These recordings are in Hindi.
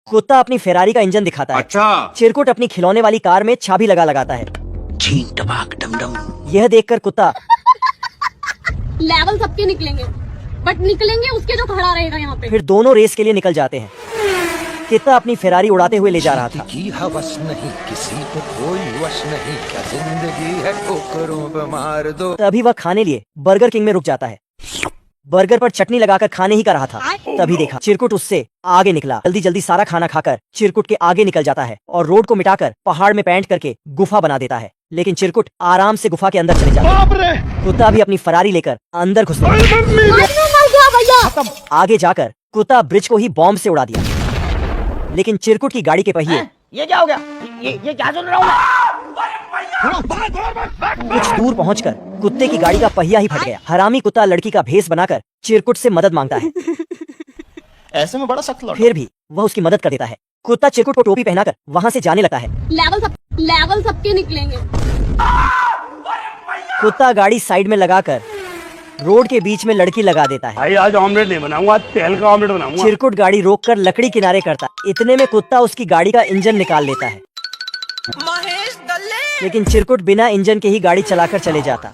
कुत्ता अपनी फेरारी का इंजन दिखाता है। अच्छा। चिरकुट अपनी खिलौने वाली कार में चाबी लगाता है। छीन टपाक डमडम। यह देखकर कुत्ता लेवल सबके निकलेंगे, बट निकलेंगे उसके जो खड़ा रहेगा यहाँ पे। फिर दोनों रेस के लिए निकल जाते हैं। कुत्ता अपनी फेरारी उड़ाते हुए ले जा रहा था। की हवस नहीं, किसी को कोई वश नहीं, क्या जिंदगी है ठोकरों पे मार दो। तभी वह खाने लिए बर्गर किंग में रुक जाता है। बर्गर पर चटनी लगाकर खाने ही का रहा था, तभी देखा चिरकुट उससे आगे निकला। जल्दी जल्दी सारा खाना खाकर चिरकुट के आगे निकल जाता है और रोड को मिटाकर पहाड़ में पैंट करके गुफा बना देता है। लेकिन चिरकुट आराम से गुफा के अंदर चले जाता है। कुत्ता भी अपनी फरारी लेकर अंदर घुस गया। आगे जाकर कुत्ता ब्रिज को ही बॉम्ब से उड़ा दिया। लेकिन चिरकुट की गाड़ी के पहिए ये क्या हो गया? ये क्या सुन रहा हूँ कुछ दूर पहुंचकर कुत्ते की गाड़ी का पहिया ही फट गया। हरामी कुत्ता लड़की का भेष बनाकर चिरकुट से मदद मांगता है। ऐसे में बड़ा सख्त लौटा। फिर भी वह उसकी मदद कर देता है। कुत्ता चिरकुट को टोपी पहनाकर वहां से जाने लगता है। लेवल सबके निकलेंगे। कुत्ता गाड़ी साइड में लगाकर रोड के बीच में लड़की लगा देता है। भाई आज ऑमलेट नहीं बनाऊंगा, तेल का ऑमलेट बनाऊंगा। चिरकुट गाड़ी रोककर लकड़ी किनारे करता। इतने में कुत्ता उसकी गाड़ी का इंजन निकाल लेता है। लेकिन चिरकुट बिना इंजन के ही गाड़ी चलाकर चले जाता।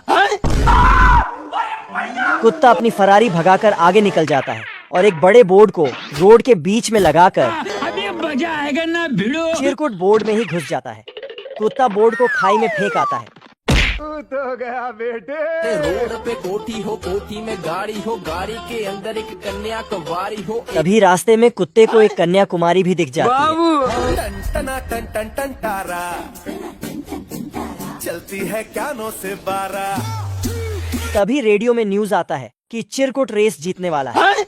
कुत्ता अपनी फरारी भगाकर आगे निकल जाता है और एक बड़े बोर्ड को रोड के बीच में लगाकर अभी मजा आएगा ना भिड़ो। चिरकुट बोर्ड में ही घुस जाता है। कुत्ता बोर्ड को खाई में फेंक आता है। तो गया बेटे। रोड पे कोठी हो, कोठी में गाड़ी हो, गाड़ी के अंदर एक कन्या कुंवारी हो। तभी रास्ते में कुत्ते को एक कन्या कुमारी भी दिख जाती है। टन टना टन टन टन तारा चलती है कानों से बारा। तभी रेडियो में न्यूज आता है कि चिरकुट रेस जीतने वाला है।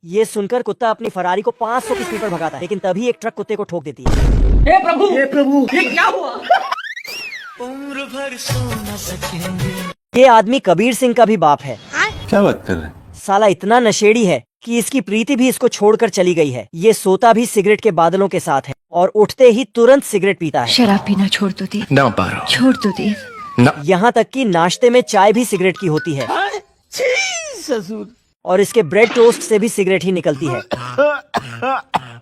ये सुनकर कुत्ता अपनी फरारी को 500 की स्पीड पर भगाता है। लेकिन तभी एक ट्रक कुत्ते को ठोक देती है। हे प्रभु ये क्या हुआ? उम्र भर सो न सकेंगे। ये आदमी कबीर सिंह का भी बाप है। क्या बात कर रहे हैं? साला इतना नशेड़ी है कि इसकी प्रीति भी इसको छोड़कर चली गई है। ये सोता भी सिगरेट के बादलों के साथ है और उठते ही तुरंत सिगरेट पीता है। शराब पीना छोड़ दो देव, ना पारो। छोड़ दो देव। यहाँ तक कि नाश्ते में चाय भी सिगरेट की होती है। ससुर। और इसके ब्रेड टोस्ट से भी सिगरेट ही निकलती है।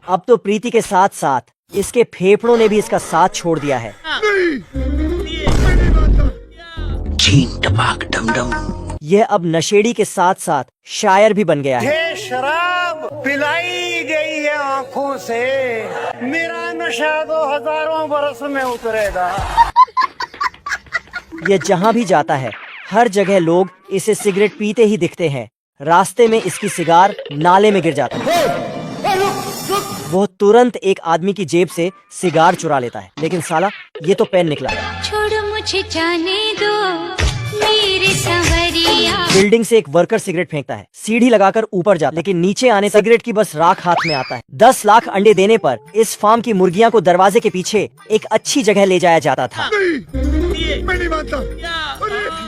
अब तो प्रीति के साथ साथ इसके फेफड़ों ने भी इसका साथ छोड़ दिया है। छीन टपाक डमडम। यह अब नशेड़ी के साथ साथ शायर भी बन गया है। ये शराब पिलाई गई है आंखों से, मेरा नशा तो हजारों बरस में उतरेगा। यह जहाँ भी जाता है हर जगह लोग इसे सिगरेट पीते ही दिखते हैं। रास्ते में इसकी सिगार नाले में गिर जाता है। वो तुरंत एक आदमी की जेब से सिगार चुरा लेता है। लेकिन साला ये तो पेन निकला। छोड़ो मुझे जाने दो मेरे संवरिया। बिल्डिंग से एक वर्कर सिगरेट फेंकता है। सीढ़ी लगाकर ऊपर जाता है। लेकिन नीचे आने सिगरेट की बस राख हाथ में आता है। 10 लाख अंडे देने पर इस फार्म की मुर्गियां को दरवाजे के पीछे एक अच्छी जगह ले जाया जाता था।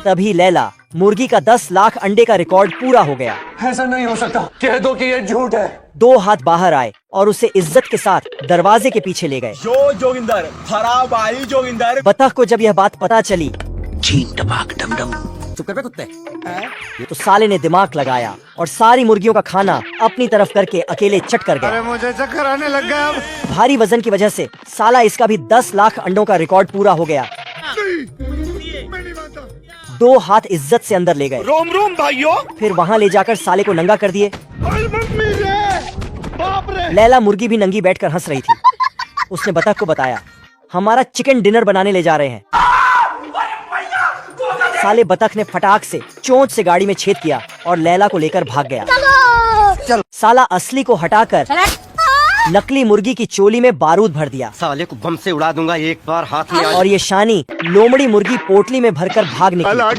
तभी लैला मुर्गी का 10 लाख अंडे का रिकॉर्ड पूरा हो गया। ऐसा नहीं हो सकता, कह दो कि ये झूठ है। 2 हाथ बाहर आए और उसे इज्जत के साथ दरवाजे के पीछे ले गए। जोगिंदर खराब आई जोगिंदर। बतख को जब यह बात पता चली छीन टपाक डमडम। चुप कर बे कुत्ते। तो साले ने दिमाग लगाया और सारी मुर्गियों का खाना अपनी तरफ करके अकेले चट कर गया। मुझे चक्कर आने लग गया। अब भारी वजन की वजह से साला इसका भी 10 लाख अंडों का रिकॉर्ड पूरा हो गया। 2 हाथ इज्जत से अंदर ले गए। रोम रोम भाइयों। फिर वहाँ ले जाकर साले को नंगा कर दिए। लैला मुर्गी भी नंगी बैठकर हंस रही थी। उसने बतख को बताया, हमारा चिकन डिनर बनाने ले जा रहे हैं। साले बतख ने फटाक से चोंच से गाड़ी में छेद किया और लैला को लेकर भाग गया। साला असली को हटाकर नकली मुर्गी की चोली में बारूद भर दिया। साले को बम से उड़ा दूंगा एक बार हाथ में। और ये शानी लोमड़ी मुर्गी पोटली में भरकर भाग निकली। आ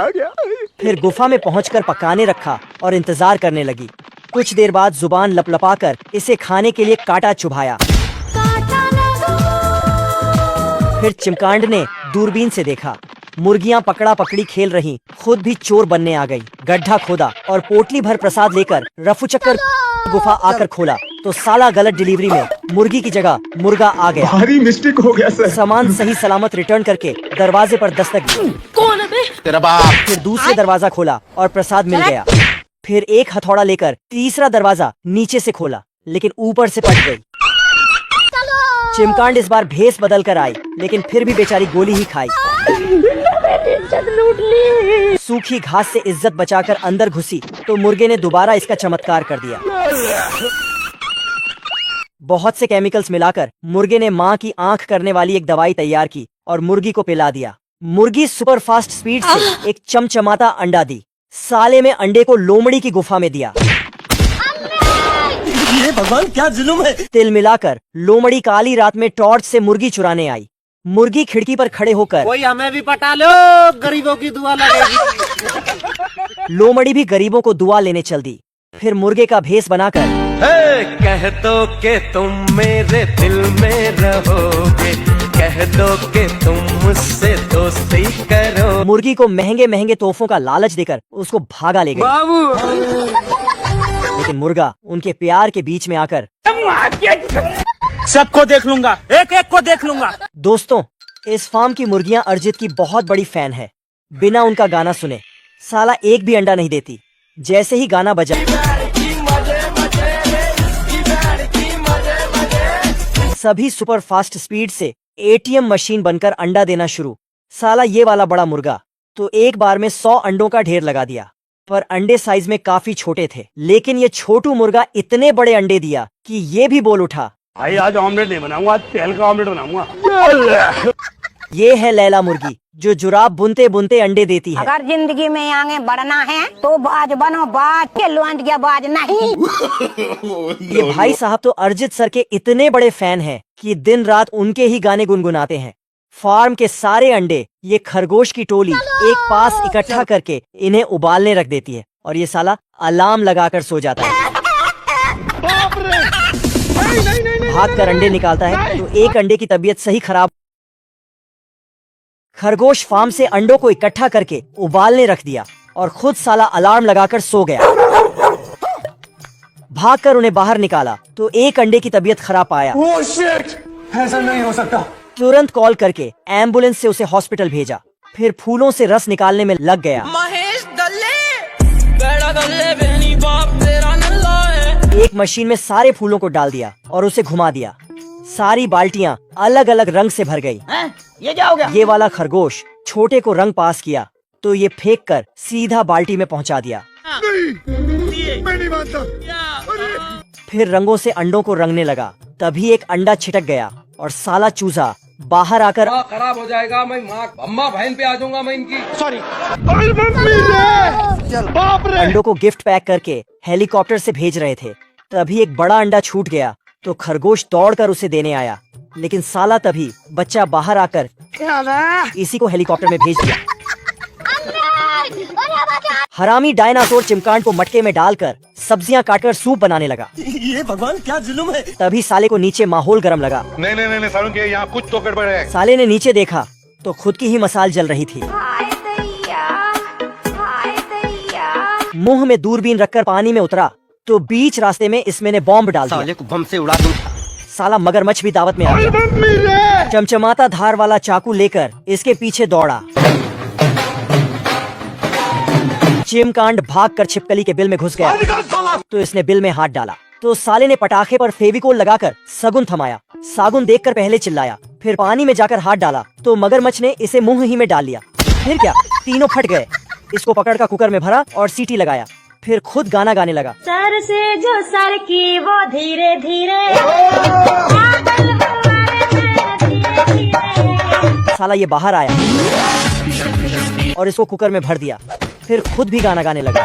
गया। फिर गुफा में पहुंचकर पकाने रखा और इंतजार करने लगी। कुछ देर बाद जुबान लपलपाकर इसे खाने के लिए कांटा चुभाया। फिर चिमकांड ने दूरबीन से देखा। मुर्गियां पकड़ा पकड़ी खेल रही, खुद भी चोर बनने आ गई। गड्ढा खोदा और पोटली भर प्रसाद लेकर रफू चक्कर गुफा आकर खोला तो साला गलत डिलीवरी में मुर्गी की जगह मुर्गा आ गया। भारी मिस्टेक हो गया सर। सामान सही सलामत रिटर्न करके दरवाजे पर दस्तक दी। कौन है बे? तेरा बाप। फिर दूसरे दरवाजा खोला और प्रसाद मिल गया। फिर एक हथौड़ा लेकर तीसरा दरवाजा नीचे से खोला लेकिन ऊपर से पट गई। चिमकांड इस बार भेस बदल कर आई, लेकिन फिर भी बेचारी गोली ही खाई। सूखी घास से इज्जत बचाकर अंदर घुसी तो मुर्गे ने दोबारा इसका चमत्कार कर दिया। बहुत से केमिकल्स मिलाकर मुर्गे ने माँ की आंख करने वाली एक दवाई तैयार की और मुर्गी को पिला दिया। मुर्गी सुपर फास्ट स्पीड से एक चमचमाता अंडा दी। साले में अंडे को लोमड़ी की गुफा में दिया। ये भगवान क्या जुल्म है। तिल मिलाकर लोमड़ी काली रात में टॉर्च से मुर्गी चुराने आई। मुर्गी खिड़की पर खड़े होकर कोई हमें भी पटा लो, गरीबों की दुआ लगेगी। लोमड़ी भी गरीबों को दुआ लेने चल दी। फिर मुर्गे का भेस बनाकर कह दो के तुम मेरे दिल में रहोगे, कह दो के तुम मुझसे दोस्ती करो। मुर्गी को महंगे महंगे तोहफों का लालच देकर उसको भागा ले गई। लेकिन मुर्गा उनके प्यार के बीच में आकर सबको देख लूंगा, एक एक को देख लूंगा। दोस्तों, इस फार्म की मुर्गियां अरिजीत की बहुत बड़ी फैन है। बिना उनका गाना सुने साला एक भी अंडा नहीं देती। जैसे ही गाना बजा सभी सुपर फास्ट स्पीड से एटीएम मशीन बनकर अंडा देना शुरू। साला ये वाला बड़ा मुर्गा तो एक बार में 100 अंडों का ढेर लगा दिया, पर अंडे साइज में काफी छोटे थे। लेकिन ये छोटू मुर्गा इतने बड़े अंडे दिया कि ये भी बोल उठा, भाई आज ऑमलेट नहीं बनाऊंगा, आज तेल का ऑमलेट बनाऊंगा। ये है लैला मुर्गी जो जुराब बुनते बुनते अंडे देती है। अगर जिंदगी में आगे बढ़ना है तो बाज बनो, बाज के लौंड के बाज नहीं। ये भाई साहब तो अरिजीत सर के इतने बड़े फैन हैं कि दिन रात उनके ही गाने गुनगुनाते हैं। फार्म के सारे अंडे ये खरगोश की टोली एक पास इकट्ठा करके इन्हें उबालने रख देती है और ये साला अलार्म लगाकर सो जाता है। भाग कर अंडे निकालता है तो एक अंडे की तबीयत सही खराब। खरगोश फार्म से अंडों को इकट्ठा करके उबालने रख दिया और खुद साला अलार्म लगाकर सो गया। भागकर उन्हें बाहर निकाला तो एक अंडे की तबीयत खराब पाया। ऐसा नहीं हो सकता। तुरंत कॉल करके एम्बुलेंस से उसे हॉस्पिटल भेजा। फिर फूलों से रस निकालने में लग गया। एक मशीन में सारे फूलों को डाल दिया और उसे घुमा दिया। सारी बाल्टियां अलग अलग रंग से भर गई। ये क्या हो गया? ये वाला खरगोश छोटे को रंग पास किया तो ये फेंक कर सीधा बाल्टी में पहुंचा दिया। मैं नहीं मानता। फिर रंगों से अंडों को रंगने लगा। तभी एक अंडा छिटक गया और साला चूजा बाहर आकर खराब हो जाएगा। मैं अम्मा बहन पे आ जाऊंगा मैं इनकी। सॉरी। अंडों को गिफ्ट पैक करके हेलीकॉप्टर से भेज रहे थे। तभी एक बड़ा अंडा छूट गया तो खरगोश दौड़कर उसे देने आया। लेकिन साला तभी बच्चा बाहर आकर इसी को हेलीकॉप्टर में भेज दिया। हरामी डायनासोर चिमकांड को मटके में डालकर सब्जियां काटकर सूप बनाने लगा। ये भगवान क्या जुल्म है। तभी साले को नीचे माहौल गर्म लगा। नहीं सारुण के यहाँ कुछ तो गड़बड़ है। साले ने नीचे देखा तो खुद की ही मसाल जल रही थी। मुंह में दूरबीन रखकर पानी में उतरा तो बीच रास्ते में इसमें ने बॉम्ब डाल दिया। साले को बम से उड़ा दूं। साला मगरमच्छ भी दावत में आ गया। चमचमाता धार वाला चाकू लेकर इसके पीछे दौड़ा। चिमकांड भागकर छिपकली के बिल में घुस गया तो इसने बिल में हाथ डाला तो साले ने पटाखे पर फेविकोल लगाकर सगुन थमाया। सागुन देखकर पहले चिल्लाया, फिर पानी में जाकर हाथ डाला तो मगरमच्छ ने इसे मुंह ही में डाल लिया। फिर क्या, तीनों फट गए। इसको पकड़कर कुकर में भरा और सीटी लगाया। फिर खुद गाना गाने लगा। सर से जो सर की वो धीरे धीरे। साला ये बाहर आया और इसको कुकर में भर दिया। फिर खुद भी गाना गाने लगा।